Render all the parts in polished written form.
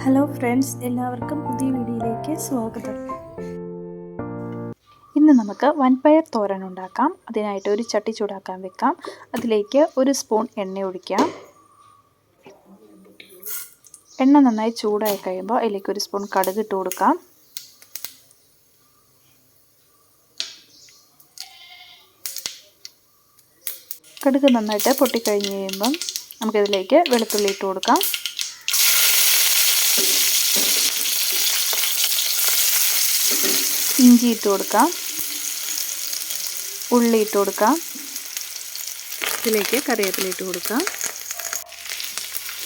Hello friends, എല്ലാവർക്കും പുതിയ വീഡിയോയിലേക്ക് സ്വാഗതം. ഇന്ന് നമുക്ക് വൻപയർ തോരൻ ഉണ്ടാക്കാം. അതിനായിട്ട് ഒരു ചട്ടി ചൂടാക്കാൻ വെക്കാം. അതിലേക്ക് 1 സ്പൂൺ എണ്ണ ഒഴിക്കാം. എണ്ണ നന്നായി ചൂടായി കഴിയുമ്പോൾ അതിലേക്ക് 1 സ്പൂൺ കടുക് ഇട്ട് കൊടുക്കാം. കടുക് നന്നായിട്ട് പൊട്ടിക്കഴിഞ്ഞ് കഴിയുമ്പം നമുക്കിതിലേക്ക് വെളുത്തുള്ളി ഇട്ട് കൊടുക്കാം. ഇഞ്ചി ഇട്ട് കൊടുക്കാം. ഉള്ളി ഇട്ട് കൊടുക്കാം. ഇതിലേക്ക് കറിവേപ്പില ഇട്ട് കൊടുക്കാം.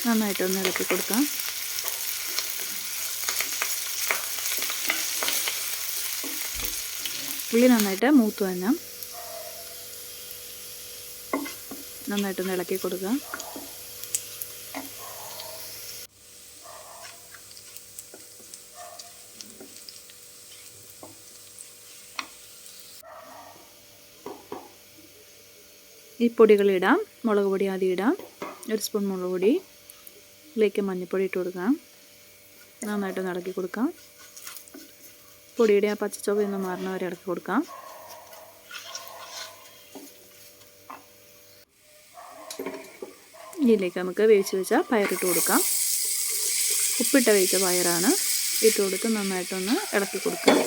നന്നായിട്ടൊന്ന് ഇളക്കി കൊടുക്കാം. ഉള്ളി നന്നായിട്ട് മൂത്ത് തന്നെ നന്നായിട്ടൊന്ന് ഇളക്കി കൊടുക്കാം. ഈ പൊടികളിടാം. മുളക് പൊടി ആദ്യം ഇടാം. 1 സ്പൂൺ മുളക് പൊടി. ഇതിലേക്ക് മഞ്ഞൾപ്പൊടി ഇട്ട് കൊടുക്കാം. നന്നായിട്ടൊന്ന് ഇളക്കി കൊടുക്കാം. പൊടിയുടെ ആ പച്ചച്ചുവയൊന്ന് മാറുന്ന വരെ ഇളക്കി കൊടുക്കാം. ഇതിലേക്ക് നമുക്ക് വേവിച്ച് വെച്ച പയറിട്ട് കൊടുക്കാം. ഉപ്പിട്ട വേവിച്ച പയറാണ്. ഇട്ട് കൊടുത്ത് നന്നായിട്ടൊന്ന് ഇളക്കി കൊടുക്കാം.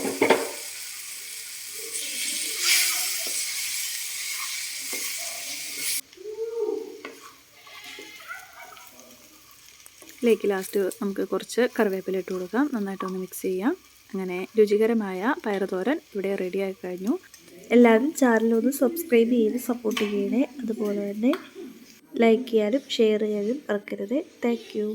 ഇതിലേക്ക് ലാസ്റ്റ് നമുക്ക് കുറച്ച് കറിവേപ്പില ഇട്ട് കൊടുക്കാം. നന്നായിട്ടൊന്ന് മിക്സ് ചെയ്യാം. അങ്ങനെ രുചികരമായ പയറുതോരൻ ഇവിടെ റെഡിയായി കഴിഞ്ഞു. എല്ലാവരും ചാനലൊന്ന് സബ്സ്ക്രൈബ് ചെയ്ത് സപ്പോർട്ട് ചെയ്യണേ. അതുപോലെ തന്നെ ലൈക്ക് ചെയ്യാനും ഷെയർ ചെയ്യാനും മറക്കരുത്. Thank you.